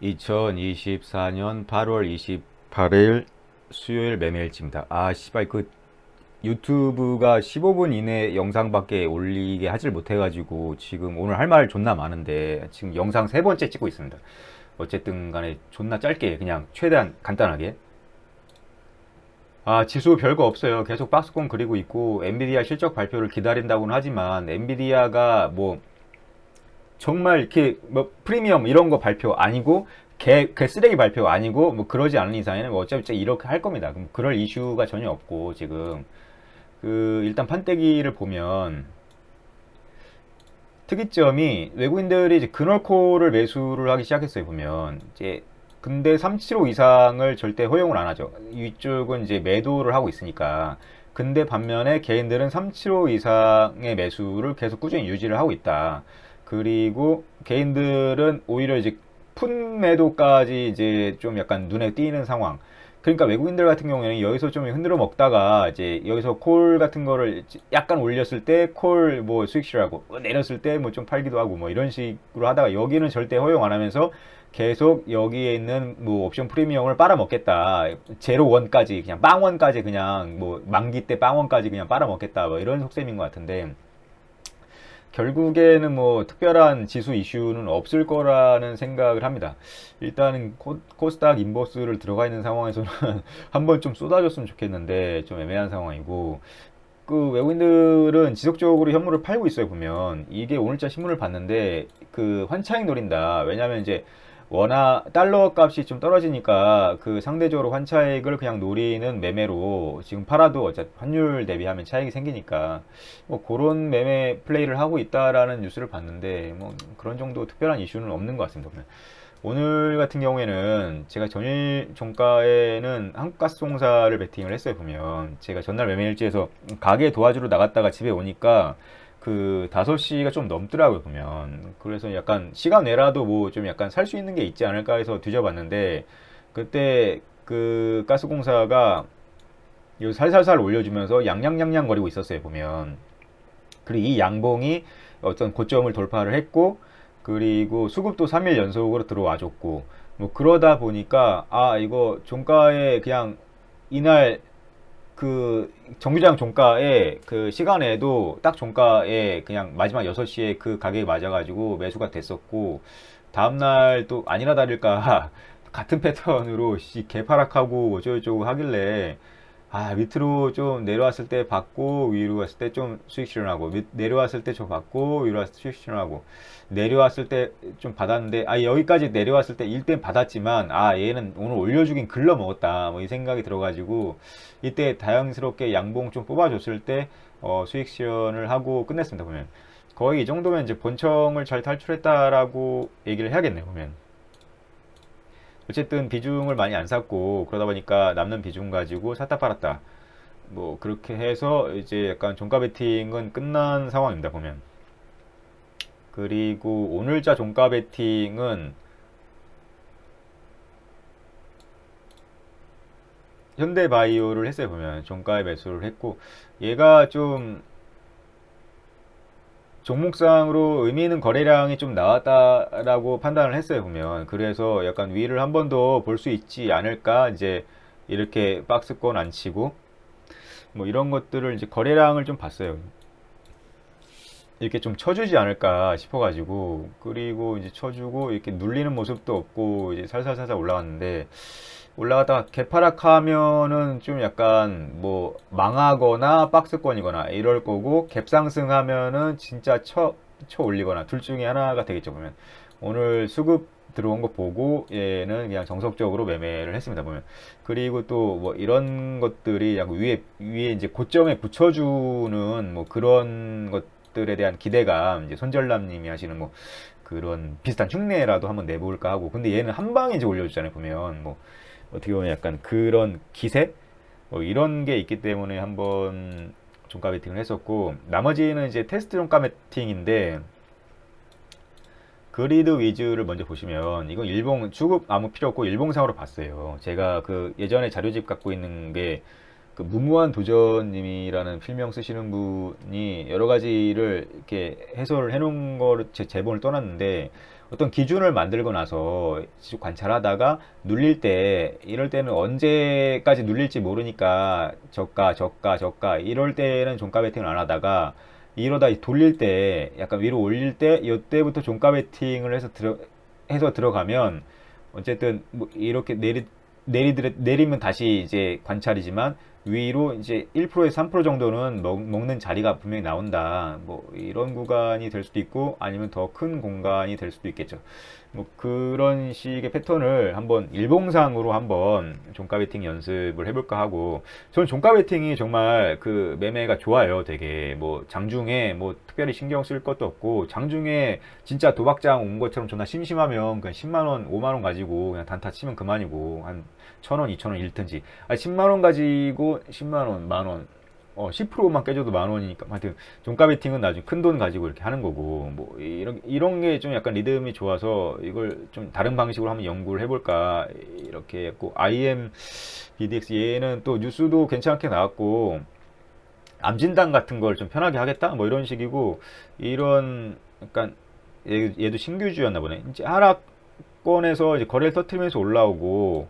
2024년 8월 28일 수요일 매매일지입니다. 아, 씨발, 유튜브가 15분 이내 영상밖에 올리게 하질 못해가지고 지금 오늘 할 말 존나 많은데 지금 영상 세 번째 찍고 있습니다. 어쨌든 간에 존나 짧게 그냥 최대한 간단하게. 아, 지수 별거 없어요. 계속 박스권 그리고 있고 엔비디아 실적 발표를 기다린다고는 하지만 엔비디아가 뭐 정말 이렇게 뭐 프리미엄 이런 거 발표 아니고 개 쓰레기 발표 아니고 뭐 그러지 않은 이상에는 뭐 어차피 이렇게 할 겁니다. 그럼 그럴 이슈가 전혀 없고 지금 일단 판때기를 보면 특이점이 외국인들이 이제 근월코를 매수를 하기 시작했어요. 보면 이제 근데 375 이상을 절대 허용을 안 하죠. 이쪽은 이제 매도를 하고 있으니까. 근데 반면에 개인들은 375 이상의 매수를 계속 꾸준히 유지를 하고 있다. 그리고 개인들은 오히려 이제 푼 매도까지 이제 좀 약간 눈에 띄는 상황. 그러니까 외국인들 같은 경우에는 여기서 좀 흔들어 먹다가 이제 여기서 콜 같은 거를 약간 올렸을 때 콜 뭐 수익 실하고 내렸을 때 뭐 좀 팔기도 하고 뭐 이런 식으로 하다가 여기는 절대 허용 안 하면서 계속 여기에 있는 뭐 옵션 프리미엄을 빨아먹겠다. 제로 원까지 그냥 빵원까지 그냥 뭐 만기 때 빵원까지 그냥 빨아먹겠다. 뭐 이런 속셈인 것 같은데 결국에는 뭐 특별한 지수 이슈는 없을 거라는 생각을 합니다. 일단은 코스닥 인버스를 들어가 있는 상황에서는 한번 좀 쏟아졌으면 좋겠는데 좀 애매한 상황이고 그 외국인들은 지속적으로 현물을 팔고 있어요. 보면 이게 오늘자 신문을 봤는데 그 환차익 노린다. 왜냐하면 이제 워낙 달러 값이 좀 떨어지니까 그 상대적으로 환차익을 그냥 노리는 매매로 지금 팔아도 어차피 환율 대비하면 차익이 생기니까 뭐 그런 매매 플레이를 하고 있다라는 뉴스를 봤는데 뭐 그런 정도 특별한 이슈는 없는 것 같습니다. 오늘 같은 경우에는 제가 전일 종가에는 한국가스공사를 베팅을 했어요. 보면 제가 전날 매매일지에서 가게 도와주러 나갔다가 집에 오니까 그 5시가 좀 넘더라고요. 보면 그래서 약간 시간 내라도 뭐 좀 약간 살 수 있는 게 있지 않을까 해서 뒤져봤는데 그때 그 가스공사가 요 살살살 올려주면서 양양양양 거리고 있었어요. 보면 그리고 이 양봉이 어떤 고점을 돌파를 했고 그리고 수급도 3일 연속으로 들어와 줬고 뭐 그러다 보니까 아 이거 종가에 그냥 이날 그 정규장 종가에 그 시간에도 딱 종가에 그냥 마지막 6시에 그 가격이 맞아가지고 매수가 됐었고 다음날 또 아니나 다를까 같은 패턴으로 개파락하고 어쩌고저쩌고 하길래 아 밑으로 좀 내려왔을 때 받고 위로 갔을 때 좀 수익 실현하고 내려왔을 때 저 받고 위로 왔을 때 수익 실현하고 내려왔을 때 좀 받았는데 아 여기까지 내려왔을 때 1대 받았지만 아 얘는 오늘 올려주긴 글러 먹었다 뭐 이 생각이 들어가지고 이때 다양스럽게 양봉 좀 뽑아줬을 때 수익 실현을 하고 끝냈습니다. 보면 거의 이 정도면 이제 본청을 잘 탈출했다라고 얘기를 해야겠네요. 보면 어쨌든 비중을 많이 안 샀고 그러다 보니까 남는 비중 가지고 샀다 팔았다 뭐 그렇게 해서 이제 약간 종가 베팅은 끝난 상황입니다. 보면 그리고 오늘자 종가 베팅은 현대바이오를 했어요. 보면 종가에 매수를 했고 얘가 좀 종목상으로 의미 있는 거래량이 좀 나왔다라고 판단을 했어요. 보면 그래서 약간 위를 한 번 더 볼 수 있지 않을까 이제 이렇게 박스권 안 치고 뭐 이런 것들을 이제 거래량을 좀 봤어요. 이렇게 좀 쳐주지 않을까 싶어가지고 그리고 이제 쳐주고 이렇게 눌리는 모습도 없고 이제 살살살살 올라갔는데 올라가다가 개파락하면은 좀 약간 뭐 망하거나 박스권이거나 이럴 거고 갭상승하면은 진짜 쳐 올리거나 둘 중에 하나가 되겠죠. 보면 오늘 수급 들어온 거 보고 얘는 그냥 정석적으로 매매를 했습니다. 보면 그리고 또 뭐 이런 것들이 약간 위에 이제 고점에 붙여주는 뭐 그런 것들에 대한 기대감 이제 손절남님이 하시는 뭐 그런 비슷한 흉내라도 한번 내볼까 하고 근데 얘는 한 방에 이제 올려주잖아요. 보면 뭐 어떻게 보면 약간 그런 기세 뭐 이런 게 있기 때문에 한번 종가 베팅을 했었고 나머지는 이제 테스트 종가 베팅인데 그리드 위즈를 먼저 보시면 이건 일봉 주급 아무 필요 없고 일봉상으로 봤어요. 제가 그 예전에 자료집 갖고 있는 게 그 무모한 도전님이라는 필명 쓰시는 분이 여러 가지를 이렇게 해설을 해놓은 거를 제 제본을 떠났는데 어떤 기준을 만들고 나서 쭉 관찰하다가 눌릴 때, 이럴 때는 언제까지 눌릴지 모르니까 저가, 저가, 저가, 이럴 때는 종가 베팅을 안 하다가 이러다 돌릴 때, 약간 위로 올릴 때, 이때부터 종가 베팅을 해서 들어가면 어쨌든 뭐 이렇게 내리면 다시 이제 관찰이지만 위로 이제 1%에서 3% 정도는 먹는 자리가 분명히 나온다. 뭐 이런 구간이 될 수도 있고 아니면 더 큰 공간이 될 수도 있겠죠. 뭐 그런 식의 패턴을 한번 일봉상으로 한번 종가 베팅 연습을 해볼까 하고, 저는 종가 베팅이 정말 그 매매가 좋아요. 되게 뭐 장중에 뭐 특별히 신경 쓸 것도 없고, 장중에 진짜 도박장 온 것처럼 존나 심심하면 그냥 10만 원, 5만 원 가지고 그냥 단타 치면 그만이고, 한 1,000원, 2,000원 잃든지. 10만 원 가지고 10만 원, 만 원, 10%만 깨져도 만 원이니까. 하여튼 종가 베팅은 나중에 큰 돈 가지고 이렇게 하는 거고, 뭐 이런 게 좀 약간 리듬이 좋아서 이걸 좀 다른 방식으로 한번 연구를 해볼까 이렇게 했고, IM BDX 얘는 또 뉴스도 괜찮게 나왔고, 암 진단 같은 걸 좀 편하게 하겠다 뭐 이런 식이고, 이런 약간 얘도 신규주였나 보네. 이제 하락권에서 이제 거래를 터트리면서 올라오고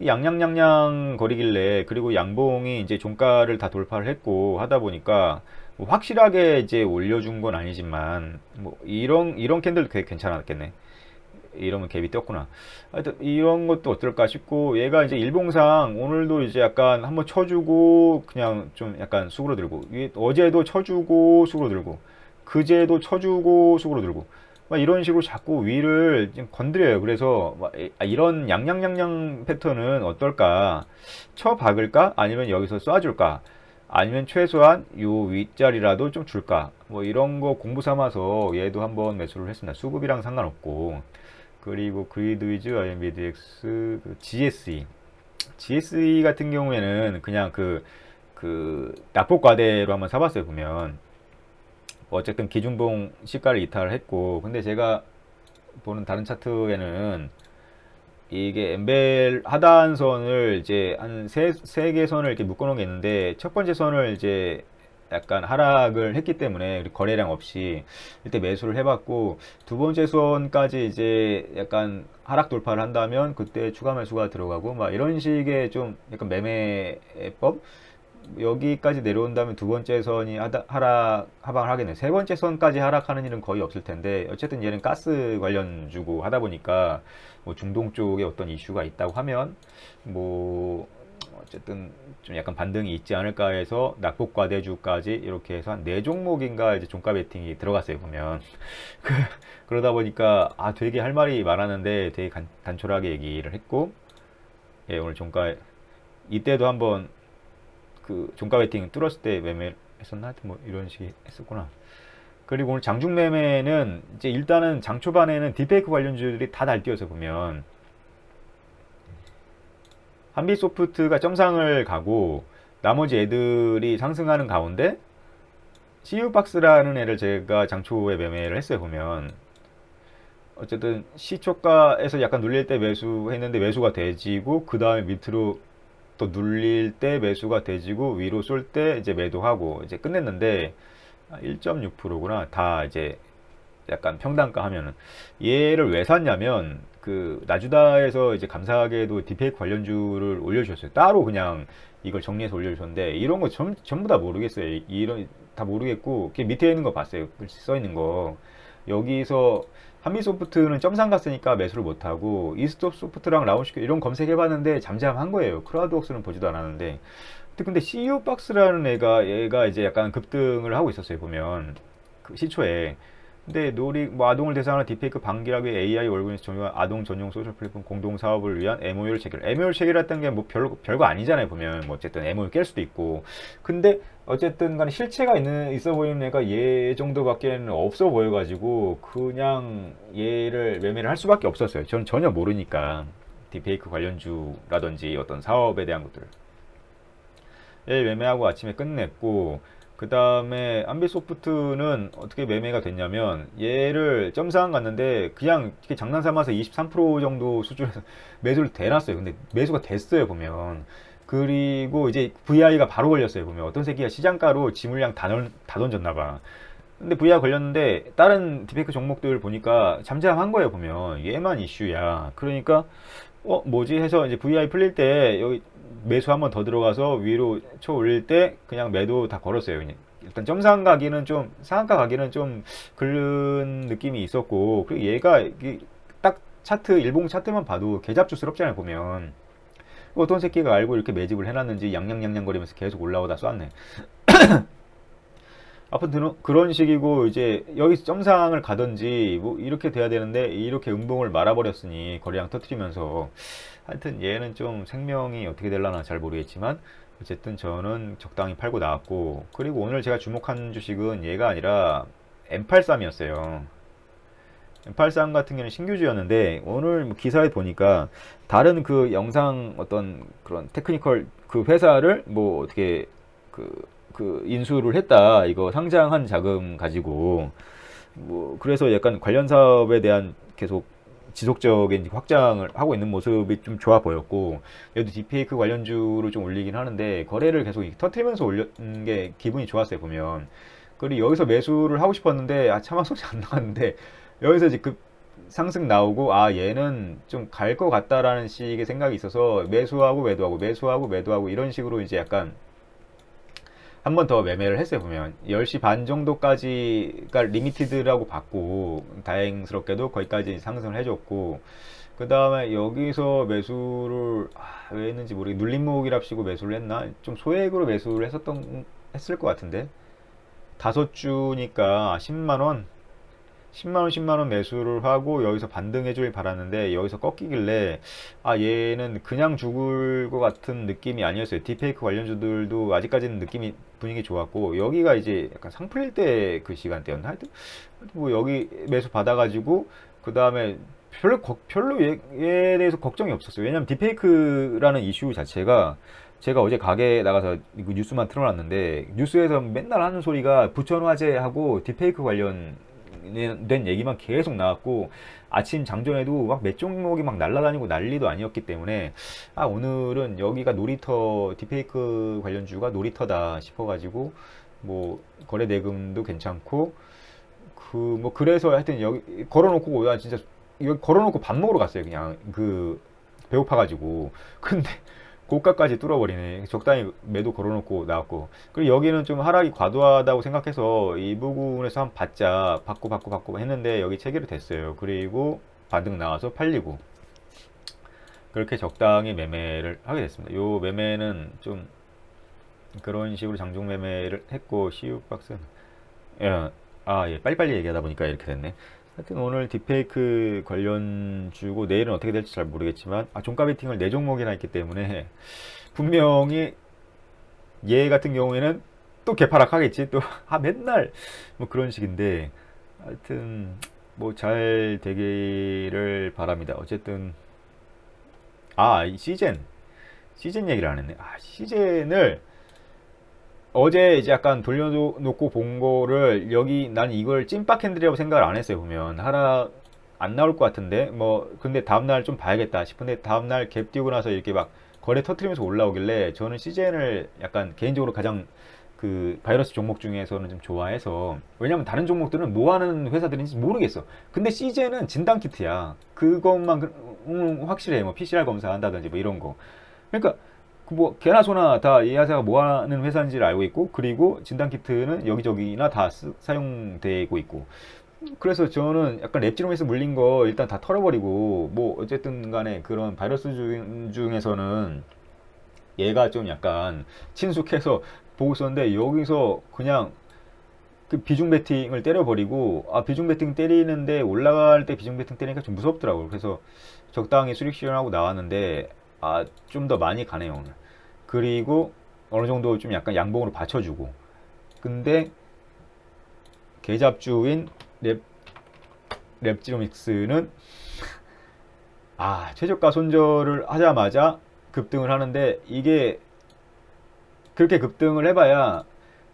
양양양양 거리길래, 그리고 양봉이 이제 종가를 다 돌파를 했고 하다 보니까 뭐 확실하게 이제 올려준 건 아니지만 뭐 이런 캔들도 되게 괜찮았겠네. 이러면 갭이 떴구나. 하여튼 이런 것도 어떨까 싶고, 얘가 이제 일봉상 오늘도 이제 약간 한번 쳐주고 그냥 좀 약간 수그러들고, 어제도 쳐주고 수그러들고, 그제도 쳐주고 수그러들고, 막 이런 식으로 자꾸 위를 좀 건드려요. 그래서 이런 양양양양 패턴은 어떨까? 쳐 박을까? 아니면 여기서 쏴줄까? 아니면 최소한 요 윗자리라도 좀 줄까? 뭐 이런 거 공부 삼아서 얘도 한번 매수를 했습니다. 수급이랑 상관없고. 그리고 그리드위즈, IMBDX, GSE 같은 경우에는 그냥 그 낙폭과대로 한번 사봤어요. 보면 어쨌든 기준봉 시가를 이탈을 했고, 근데 제가 보는 다른 차트에는 이게 엠벨 하단선을 이제 한 세 개 선을 이렇게 묶어 놓은 게 있는데, 첫 번째 선을 이제 약간 하락을 했기 때문에 거래량 없이 이때 매수를 해봤고, 두 번째 선까지 이제 약간 하락 돌파를 한다면 그때 추가 매수가 들어가고, 막 이런 식의 좀 약간 매매법. 여기까지 내려온다면 두 번째 선이 하방을 하겠네. 세 번째 선까지 하락하는 일은 거의 없을 텐데, 어쨌든 얘는 가스 관련주고 하다 보니까 뭐 중동 쪽에 어떤 이슈가 있다고 하면 뭐 어쨌든 좀 약간 반등이 있지 않을까 해서 낙폭과대주까지 이렇게 해서 한 네 종목인가 이제 종가 베팅이 들어갔어요. 보면 그러다 보니까 되게 할 말이 많았는데 되게 단촐하게 얘기를 했고, 예, 오늘 종가 이때도 한번 그 종가 베팅 뚫었을 때 매매를 했었나? 하여튼 뭐 이런 식의 했었구나. 그리고 오늘 장중 매매는 이제 일단은 장 초반에는 딥페이크 관련주들이 다 날뛰어서 보면 한비소프트가 점상을 가고 나머지 애들이 상승하는 가운데 CU박스라는 애를 제가 장초에 매매를 했어요. 보면 어쨌든 시초가에서 약간 눌릴 때 매수했는데 매수가 돼지고, 그 다음에 밑으로 또 눌릴 때 매수가 돼지고, 위로 쏠 때 이제 매도하고 이제 끝냈는데 1.6%구나. 다 이제 약간 평단가 하면은. 얘를 왜 샀냐면 그 나주다에서 이제 감사하게도 딥페이크 관련주를 올려주셨어요. 따로 그냥 이걸 정리해서 올려주셨는데, 이런 거 전부 다 모르겠어요. 이런 다 모르겠고, 밑에 있는 거 봤어요. 글씨 써 있는 거. 여기서 한미소프트는 점상 갔으니까 매수를 못하고, 이스톱소프트랑 라운시크 이런 검색해봤는데 잠잠한 거예요. 크라우드웍스는 보지도 않았는데. 근데 CU박스라는 얘가 이제 약간 급등을 하고 있었어요. 보면 그 시초에. 근데 뭐 아동을 대상으로 딥페이크 방기라고의 AI 월급에서 전용한 아동 전용 소셜 플랫폼 공동 사업을 위한 MOU를 체결. MOU를 체결했다는 게 뭐 별거 아니잖아요. 보면 뭐 어쨌든 MOU 깰 수도 있고. 근데 어쨌든 간에 실체가 있어 보이는 애가 얘 정도밖에는 없어 보여가지고 그냥 얘를 매매를 할 수밖에 없었어요. 전 전혀 모르니까 딥페이크 관련주라든지 어떤 사업에 대한 것들을. 얘 매매하고 아침에 끝냈고, 그 다음에 안비소프트는 어떻게 매매가 됐냐면, 얘를 점상 갔는데 그냥 이렇게 장난삼아서 23% 정도 수준에서 매수를 대놨어요. 근데 매수가 됐어요. 보면. 그리고 이제 VI가 바로 걸렸어요. 보면 어떤 새끼가 시장가로 지물량 다 던졌나봐. 근데 VR 걸렸는데 다른 디페이크 종목들 보니까 잠잠한 거예요. 보면 얘만 이슈야. 그러니까 뭐지 해서 이제 VI 풀릴 때 여기 매수 한번 더 들어가서 위로 쳐 올릴 때 그냥 매도 다 걸었어요. 그냥 일단 점상 가기는 좀 상한가 가기는 좀 그런 느낌이 있었고, 그리고 얘가 딱 차트 일봉 차트만 봐도 개잡주스럽잖아요. 보면 어떤 새끼가 알고 이렇게 매집을 해놨는지 양양양양 거리면서 계속 올라오다 쐈네. 아무튼 그런 식이고, 이제 여기서 점상을 가든지 뭐 이렇게 돼야 되는데 이렇게 음봉을 말아버렸으니 거래량 터트리면서, 하여튼 얘는 좀 생명이 어떻게 될라나 잘 모르겠지만 어쨌든 저는 적당히 팔고 나왔고, 그리고 오늘 제가 주목한 주식은 얘가 아니라 M83이었어요. M83 같은 경우는 신규주였는데 오늘 뭐 기사에 보니까 다른 그 영상 어떤 그런 테크니컬 그 회사를 뭐 어떻게 그 인수를 했다, 이거 상장한 자금 가지고. 뭐 그래서 약간 관련 사업에 대한 계속 지속적인 확장을 하고 있는 모습이 좀 좋아 보였고, 얘도 딥페이크 관련주를 좀 올리긴 하는데 거래를 계속 터트리면서 올렸는 게 기분이 좋았어요. 보면 그리고 여기서 매수를 하고 싶었는데 차마 손이 안 나갔는데, 여기서 이제 그 상승 나오고 얘는 좀 갈 것 같다라는 식의 생각이 있어서 매수하고 매도하고 매수하고 매도하고 이런 식으로 이제 약간 한 번 더 매매를 했어요. 보면 10시 반 정도까지가 리미티드라고 봤고, 다행스럽게도 거기까지 상승을 해줬고, 그 다음에 여기서 매수를 왜 했는지 모르겠, 눌림목이랍시고 매수를 했나, 좀 소액으로 매수를 했을 것 같은데, 5주니까 10만원 10만원 매수를 하고 여기서 반등해 주길 바랐는데 여기서 꺾이길래 얘는 그냥 죽을 것 같은 느낌이 아니었어요. 딥페이크 관련주들도 아직까지는 느낌이 분위기 좋았고, 여기가 이제 약간 상 풀릴 때 그 시간대였나. 하여튼 뭐 여기 매수 받아가지고 그 다음에 별로 얘에 대해서 걱정이 없었어요. 왜냐면 딥페이크라는 이슈 자체가, 제가 어제 가게에 나가서 이거 뉴스만 틀어놨는데 뉴스에서 맨날 하는 소리가 부천화재하고 딥페이크 관련 된 얘기만 계속 나왔고, 아침 장전에도 막 몇 종목이 막 날라다니고 난리도 아니었기 때문에 오늘은 여기가 놀이터, 딥페이크 관련주가 놀이터다 싶어가지고 뭐 거래 대금도 괜찮고, 뭐 그래서 하여튼 여기 걸어놓고 진짜 여기 걸어놓고 밥 먹으러 갔어요. 그냥 배고파가지고. 근데 고가까지 뚫어버리네. 적당히 매도 걸어놓고 나왔고. 그리고 여기는 좀 하락이 과도하다고 생각해서 이 부분에서 한 받고 했는데 여기 체결이 됐어요. 그리고 반등 나와서 팔리고, 그렇게 적당히 매매를 하게 됐습니다. 요 매매는 좀 그런 식으로 장중 매매를 했고, CU박스 빨리빨리 얘기하다 보니까 이렇게 됐네. 하여튼 오늘 딥페이크 관련주고, 내일은 어떻게 될지 잘 모르겠지만 종가 베팅을 4종목이나 했기 때문에 분명히 얘 같은 경우에는 또 개파락하겠지 또. 맨날 뭐 그런 식인데, 하여튼 뭐 잘 되기를 바랍니다. 어쨌든 이 시젠 얘기를 안 했네. 시젠을 어제 이제 약간 돌려놓고 본 거를, 여기 난 이걸 찐빡 핸들이라고 생각을 안 했어요. 보면 하락 안 나올 것 같은데 근데 다음날 좀 봐야겠다 싶은데, 다음날 갭 띄우고 나서 이렇게 막 거래 터트리면서 올라오길래, 저는 시젠을 약간 개인적으로 가장 그 바이러스 종목 중에서는 좀 좋아해서. 왜냐면 다른 종목들은 뭐 하는 회사들인지 모르겠어. 근데 시젠은 진단 키트야. 그것만 확실해. 뭐 PCR 검사한다든지 뭐 이런 거. 그러니까 뭐 개나 소나 다 이 회사가 뭐 하는 회사인지를 알고 있고, 그리고 진단 키트는 여기저기나 다 사용되고 있고. 그래서 저는 약간 랩지롬에서 물린 거 일단 다 털어버리고, 뭐 어쨌든 간에 그런 바이러스 중에서는 얘가 좀 약간 친숙해서 보고 있었는데, 여기서 그냥 그 비중 베팅을 때려버리고, 비중 베팅 때리는데 올라갈 때 비중 베팅 때리니까 좀 무섭더라고요. 그래서 적당히 수익 실현하고 나왔는데 좀 더 많이 가네요 오늘. 그리고 어느 정도 좀 약간 양봉으로 받쳐주고. 근데 계잡주인 랩지로믹스는 최저가 손절을 하자마자 급등을 하는데, 이게 그렇게 급등을 해봐야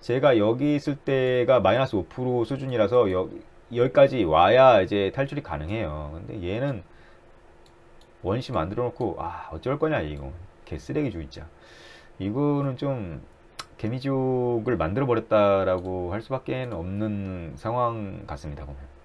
제가 여기 있을 때가 마이너스 5% 수준이라서 여기까지 와야 이제 탈출이 가능해요. 근데 얘는 원시 만들어 놓고 어쩔 거냐 이거. 개쓰레기 주의자. 이거는 좀 개미지옥을 만들어 버렸다라고 할 수밖에 없는 상황 같습니다. 보면.